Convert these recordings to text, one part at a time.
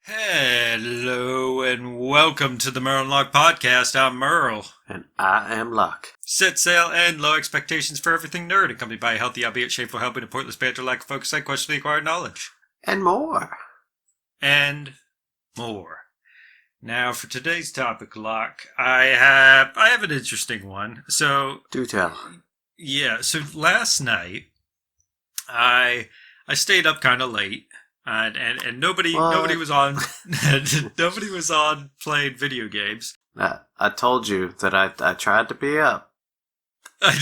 Hello and welcome to the Merle and Locke podcast. I'm Merle. And I am Locke. Set sail and low expectations for everything nerd, accompanied by a healthy, albeit shameful helping of pointless banter, lack of focus, and questionably acquired knowledge. And more. And more. Now, for today's topic, Locke, I have an interesting one. So, Do tell. yeah. So last night, I stayed up kind of late. And nobody was on nobody was on playing video games. I told you that I tried to be up. But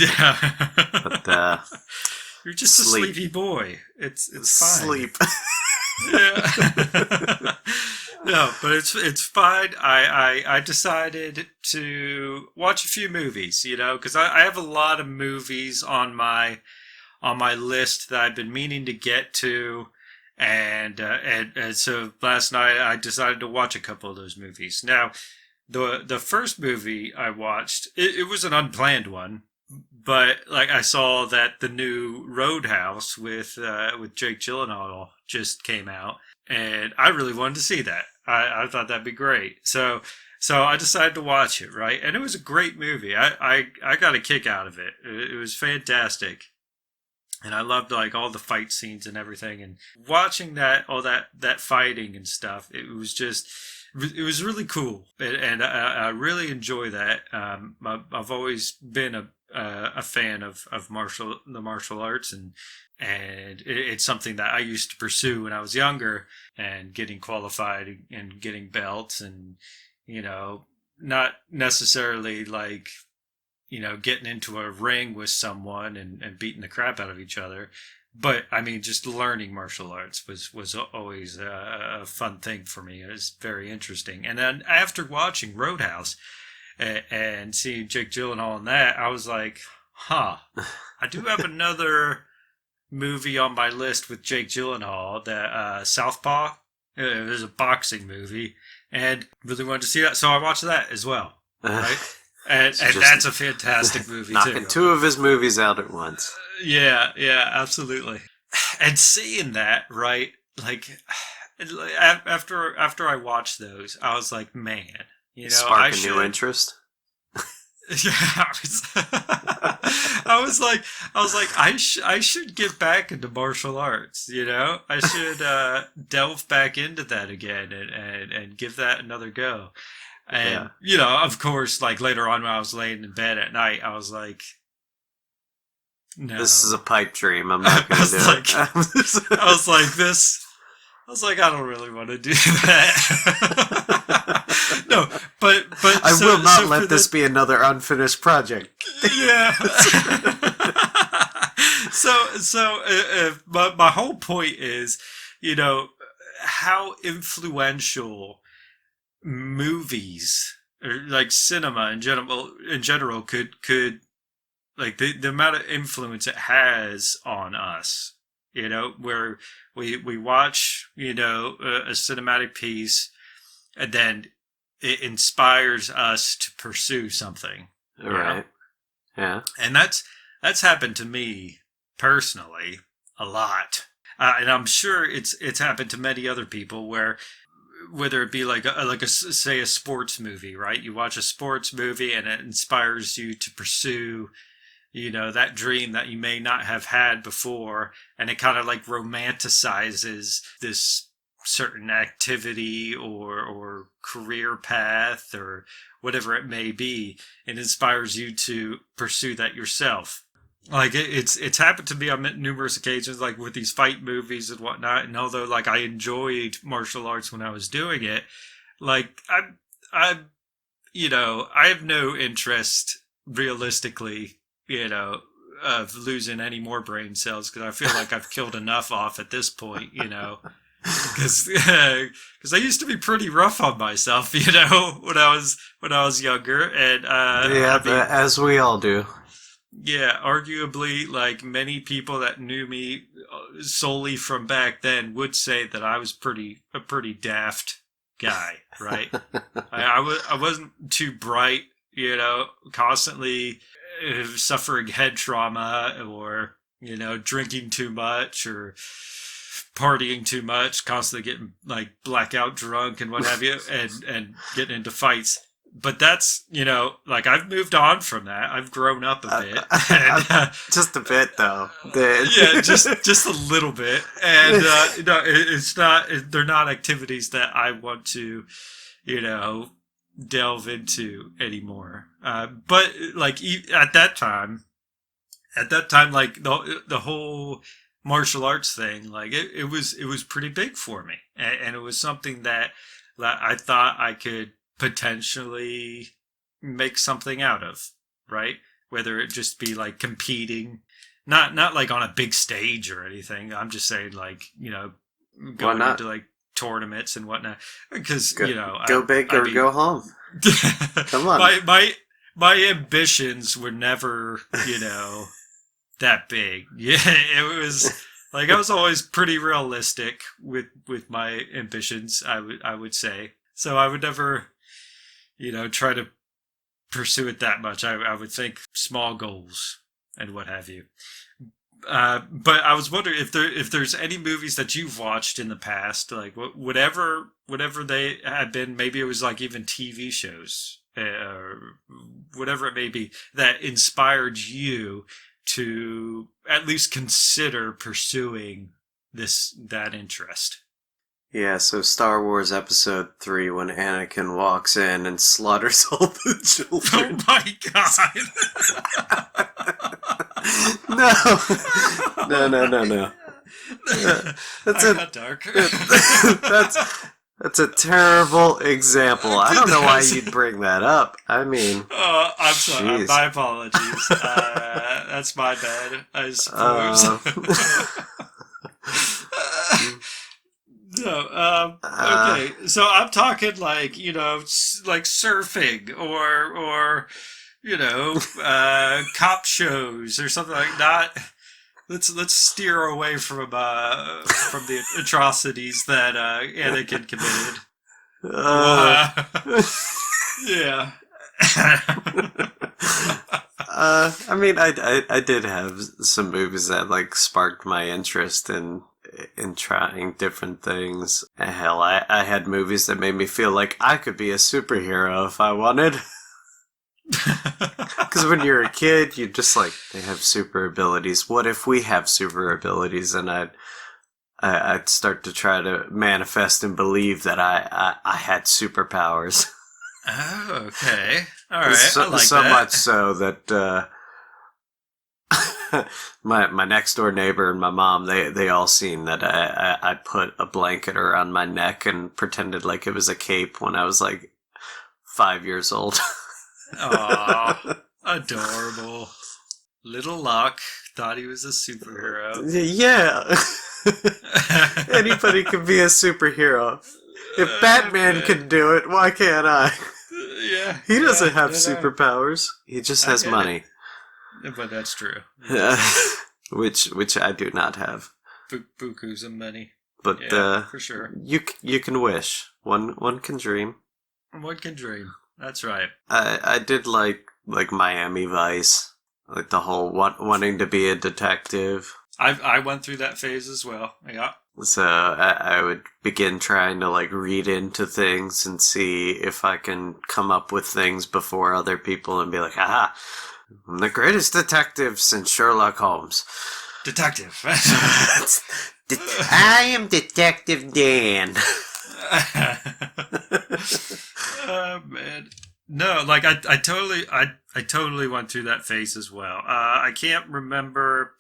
you're just a sleepy boy. It's fine. Sleep. Yeah. No, but it's fine. I decided to watch a few movies, because I have a lot of movies on my list that I've been meaning to get to. And so last night I decided to watch a couple of those movies. Now, the first movie I watched, it was an unplanned one, but like I saw that the new Roadhouse with Jake Gyllenhaal just came out, and I really wanted to see that. I thought that'd be great. So I decided to watch it, right? And it was a great movie. I got a kick out of it. It was fantastic. And I loved like all the fight scenes and everything, and watching all that fighting and stuff. It was really cool, and I really enjoy that. I've always been a fan of the martial arts, and it's something that I used to pursue when I was younger, and getting qualified and getting belts, and not necessarily like getting into a ring with someone and beating the crap out of each other. But I mean, just learning martial arts was always a fun thing for me. It was very interesting. And then after watching Roadhouse and seeing Jake Gyllenhaal in that, I was like, I do have another movie on my list with Jake Gyllenhaal, that Southpaw. It was a boxing movie, and really wanted to see that. So I watched that as well, right? And that's a fantastic movie, knocking too. two of his movies out at once. Yeah, absolutely. And seeing that, right, like, after I watched those, I was like, man, Spark a new interest? Yeah, I was like, I should get back into martial arts, I should delve back into that again and give that another go. And, of course, like later on when I was laying in bed at night, I was like, no. This is a pipe dream. I'm not going to do it. I was like, I don't really want to do that. No, but I will not let this be another unfinished project. Yeah. My whole point is, how influential movies or like cinema in general could like the amount of influence it has on us, where we watch a cinematic piece, and then it inspires us to pursue something, right? Yeah. And that's happened to me personally a lot, and I'm sure it's happened to many other people, whether it be like a say a sports movie, right? You watch a sports movie and it inspires you to pursue, that dream that you may not have had before, and it kind of like romanticizes this certain activity or career path or whatever it may be, and inspires you to pursue that yourself. Like it's happened to me on numerous occasions, like with these fight movies and whatnot. And although like I enjoyed martial arts when I was doing it, like I have no interest realistically, of losing any more brain cells, because I feel like I've killed enough off at this point, because I used to be pretty rough on myself, when I was younger, and as we all do. Yeah, arguably, like many people that knew me solely from back then would say that I was a pretty daft guy, right? I wasn't too bright, constantly suffering head trauma, or drinking too much, or partying too much, constantly getting like blackout drunk and what have you, and getting into fights. But that's, like I've moved on from that. I've grown up a bit. Just a bit, though. Yeah, just a little bit. And, it's not, they're not activities that I want to, delve into anymore. But like at that time, like the whole martial arts thing, like it was pretty big for me. And it was something that I thought I could potentially make something out of, right? Whether it just be like competing, not like on a big stage or anything. I'm just saying like, going into like tournaments and whatnot, because go big or go home. Come on. My ambitions were never, that big. Yeah, it was like I was always pretty realistic with my ambitions, I would say. So I would never, try to pursue it that much. I would think small goals and what have you. But I was wondering if there's any movies that you've watched in the past, like whatever they had been. Maybe it was like even TV shows, whatever it may be, that inspired you to at least consider pursuing that interest. Yeah, so Star Wars Episode 3, when Anakin walks in and slaughters all the children. Oh my god! No. That's I got dark. That's a terrible example. I don't know why you'd bring that up. I mean... I'm sorry. Geez. My apologies. That's my bad, I suppose. No, okay. So I'm talking like, like surfing or cop shows or something like that. Let's steer away from the atrocities that Anakin committed. Yeah. I mean, I did have some movies that like sparked my interest in trying different things. Hell, I had movies that made me feel like I could be a superhero if I wanted. Because when you're a kid, you just like, they have super abilities. What if we have super abilities? And I'd start to try to manifest and believe that I had superpowers. Oh, okay. All right. So, I like so that. much so that my next door neighbor and my mom, they all seen that I put a blanket around my neck and pretended like it was a cape when I was like 5 years old. Aw, adorable. Little Locke thought he was a superhero. Yeah. Anybody can be a superhero. If Batman can do it, why can't I? Yeah. He doesn't have superpowers. He just has money. But that's true. Which I do not have. Buku's of money. But yeah, for sure. You can wish. One can dream. One can dream. That's right. I did like Miami Vice, like the whole wanting to be a detective. I went through that phase as well. Yeah. So I would begin trying to like read into things and see if I can come up with things before other people and be like, aha, I'm the greatest detective since Sherlock Holmes. Detective. I am Detective Dan. Oh man, no, like I totally went through that phase as well. I can't remember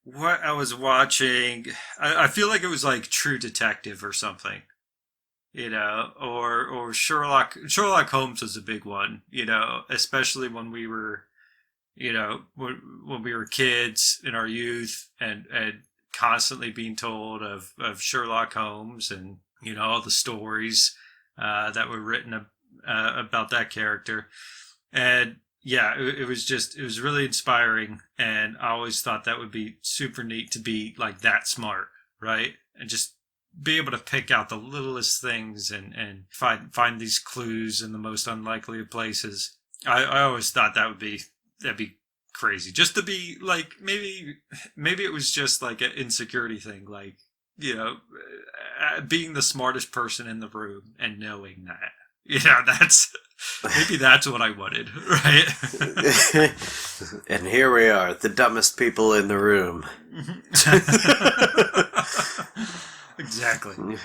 what I was watching. I feel like it was like True Detective or something, or Sherlock Holmes was a big one, especially when we were, when we were kids in our youth and constantly being told of Sherlock Holmes and all the stories that were written about that character. And yeah, it was really inspiring, and I always thought that would be super neat to be like that smart, right? And just be able to pick out the littlest things and find these clues in the most unlikely of places. I always thought that'd be crazy. Just to be like, maybe it was just like an insecurity thing, like being the smartest person in the room and knowing that. Maybe that's what I wanted, right? And here we are, the dumbest people in the room. Exactly.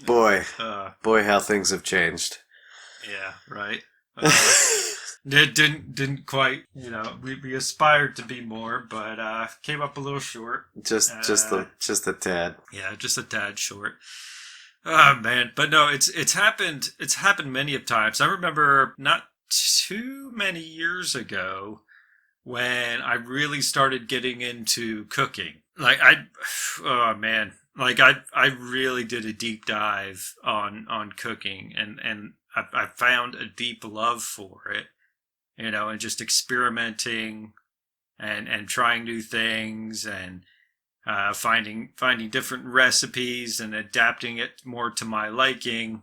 Boy, how things have changed. Yeah, right. It didn't quite, we aspired to be more, but came up a little short. Just a tad. Yeah, just a tad short. Oh man, but no, it's happened many of times. I remember not too many years ago when I really started getting into cooking. Oh man, I really did a deep dive on cooking, and I found a deep love for it, and just experimenting and trying new things and finding different recipes and adapting it more to my liking,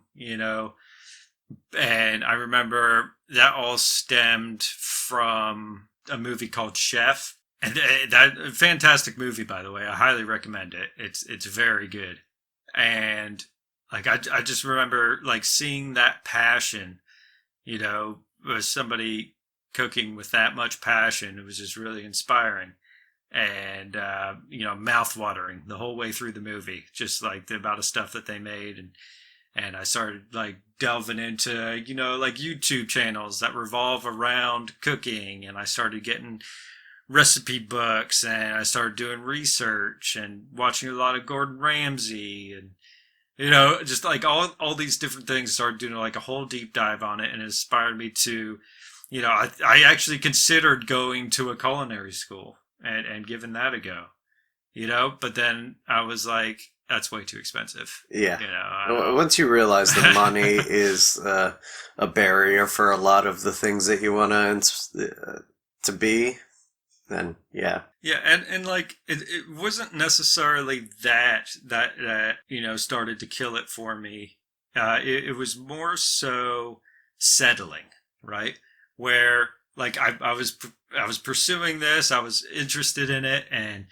And I remember that all stemmed from a movie called Chef. And that fantastic movie, by the way. I highly recommend it. It's very good. And I just remember seeing that passion, with somebody cooking with that much passion. It was just really inspiring. And mouth-watering the whole way through the movie, just the amount of stuff that they made. And I started delving into YouTube channels that revolve around cooking, and I started getting recipe books, and I started doing research and watching a lot of Gordon Ramsay, and just all these different things. Started doing a whole deep dive on it, and it inspired me to I actually considered going to a culinary school and giving that a go, but then I was like, that's way too expensive. Yeah. Once you realize that money is a barrier for a lot of the things that you want to be, then yeah. Yeah, and it wasn't necessarily that started to kill it for me. It was more so settling, right? Where I was pursuing this, I was interested in it, and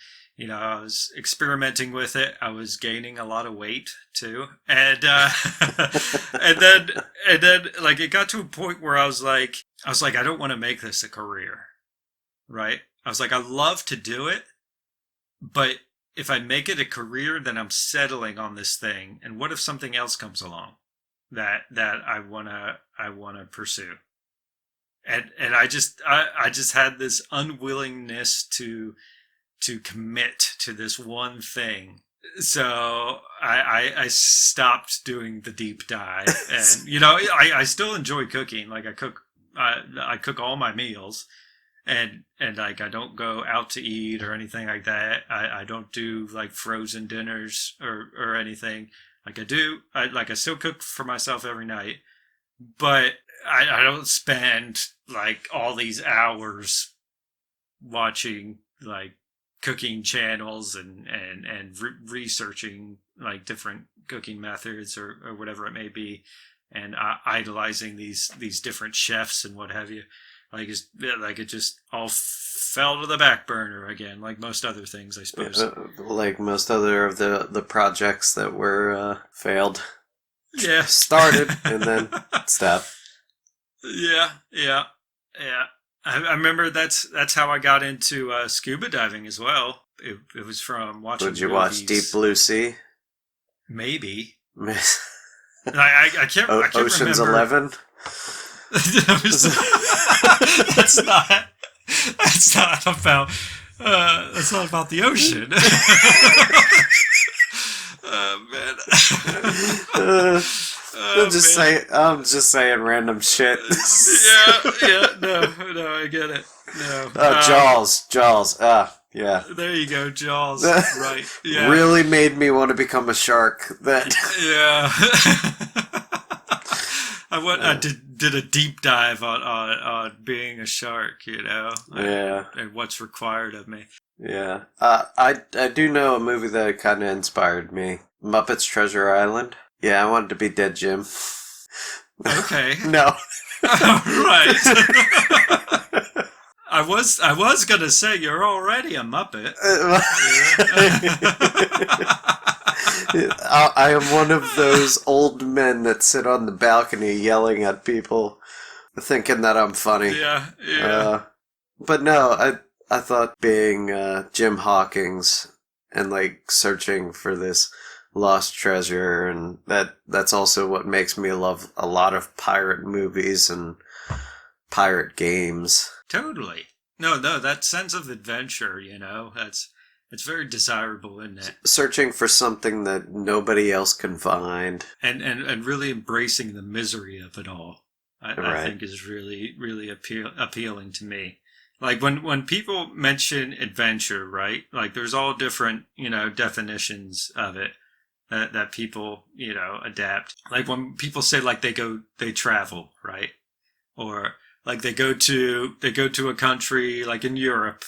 I was experimenting with it. I was gaining a lot of weight too, and and then it got to a point where I was like, I don't want to make this a career, right? I was like, I love to do it, but if I make it a career, then I'm settling on this thing. And what if something else comes along that I wanna pursue? And I just had this unwillingness to commit to this one thing. So I stopped doing the deep dive, and I still enjoy cooking. I cook all my meals, and I don't go out to eat or anything like that. I don't do frozen dinners or anything. I still cook for myself every night, but I don't spend all these hours watching cooking channels and researching different cooking methods or whatever it may be, and idolizing these different chefs and what have you. It just all fell to the back burner again, like most other things, I suppose. Like most other of the projects that were failed. Yeah. Started and then stopped. Yeah. I remember that's how I got into scuba diving as well. It was from watching. Did you movies. watch Deep Blue Sea? Maybe. I can't. I can't Ocean's remember. 11. That's not about. That's not about the ocean. Oh man. I'm just saying random shit. No, I get it. No. Jaws. Yeah. There you go, Jaws. Right. Yeah. Really made me want to become a shark. Yeah. I did a deep dive on being a shark, and what's required of me. Yeah. I do know a movie that kind of inspired me. Muppets Treasure Island. Yeah, I wanted to be Dead Jim. Okay. No. Right. I was gonna say you're already a Muppet. I am one of those old men that sit on the balcony yelling at people, thinking that I'm funny. Yeah, yeah. But no, I thought being Jim Hawkins and like searching for this lost treasure, and that's also what makes me love a lot of pirate movies and pirate games. Totally. No, that sense of adventure, it's very desirable, isn't it? Searching for something that nobody else can find. And really embracing the misery of it all. I Right. think is really, really appealing to me. Like when people mention adventure, right? Like there's all different, definitions of it that people, adapt. Like when people say like they travel, right? Or like they go to a country like in Europe,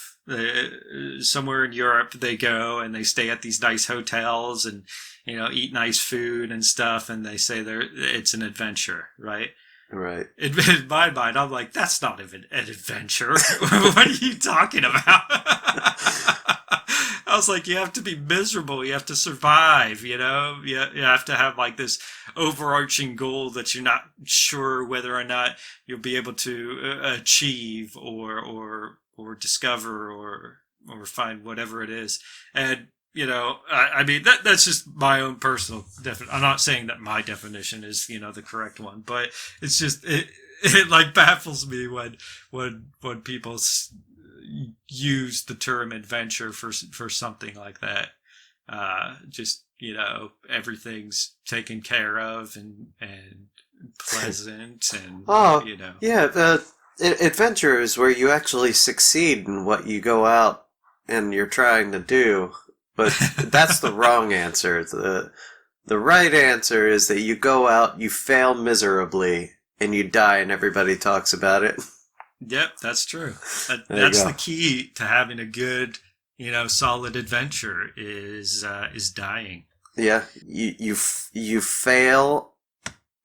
somewhere in Europe they go and they stay at these nice hotels and eat nice food and stuff, and they say it's an adventure, right? Right. In my mind, I'm like, that's not even an adventure. What are you talking about? I was like, you have to be miserable. You have to survive, You have to have like this overarching goal that you're not sure whether or not you'll be able to achieve or discover or find whatever it is. And I mean, that's just my own personal definition. I'm not saying that my definition is, the correct one, but it's just, it like baffles me when people use the term adventure for something like that. Just, everything's taken care of and pleasant and, Oh, yeah. Adventure is where you actually succeed in what you go out and you're trying to do. But that's the wrong answer. The right answer is that you go out, you fail miserably, and you die, and everybody talks about it. Yep, that's true. That's the key to having a good, solid adventure is dying. Yeah, you fail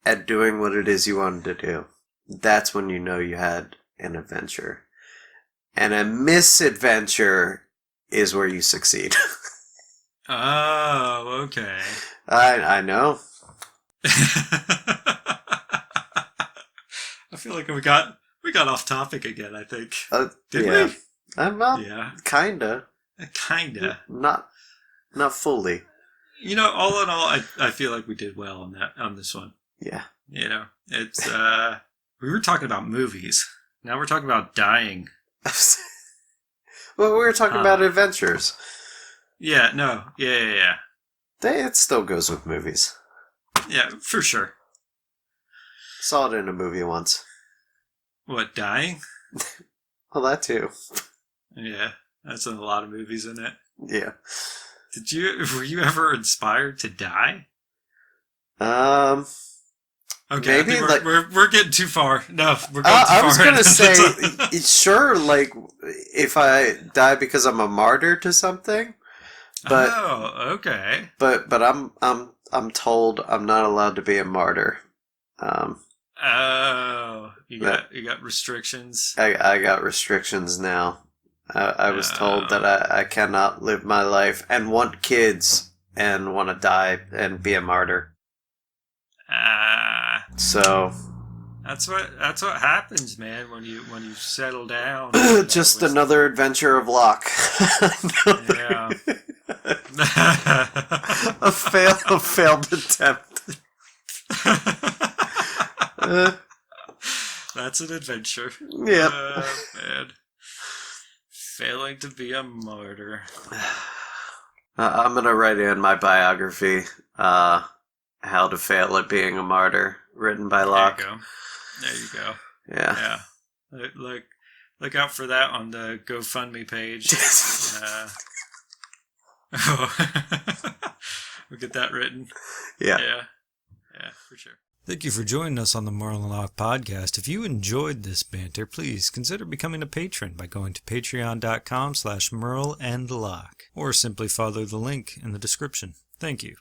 at doing what it is you wanted to do. That's when you know you had an adventure. And a misadventure is where you succeed. Oh, okay. I know. I feel like we got off topic again, I think. Did yeah. we? Well, Yeah. kinda. Kinda. Not fully. All in all, I feel like we did well on this one. Yeah. It's we were talking about movies. Now we're talking about dying. Well, we were talking about adventures. Yeah, no. Yeah. It still goes with movies. Yeah, for sure. Saw it in a movie once. What, dying? Well, that too. Yeah, that's in a lot of movies, isn't it? Yeah. Were you ever inspired to die? Okay, maybe we're getting too far. No, we're going too far. I was gonna say, sure, like if I die because I'm a martyr to something, but okay. But I'm told I'm not allowed to be a martyr. You got restrictions. I got restrictions now. I was told that I cannot live my life and want kids and want to die and be a martyr. So that's what happens, man, when you settle down. just another adventure of Locke. Yeah. a failed attempt. That's an adventure. Yeah. Man. Failing to be a martyr. I'm gonna write in my biography, How to Fail at Being a Martyr, written by Locke. There you go. Yeah. Look out for that on the GoFundMe page. We'll get that written. Yeah, for sure. Thank you for joining us on the Merle and Locke podcast. If you enjoyed this banter, please consider becoming a patron by going to patreon.com/Merle and Locke, or simply follow the link in the description. Thank you.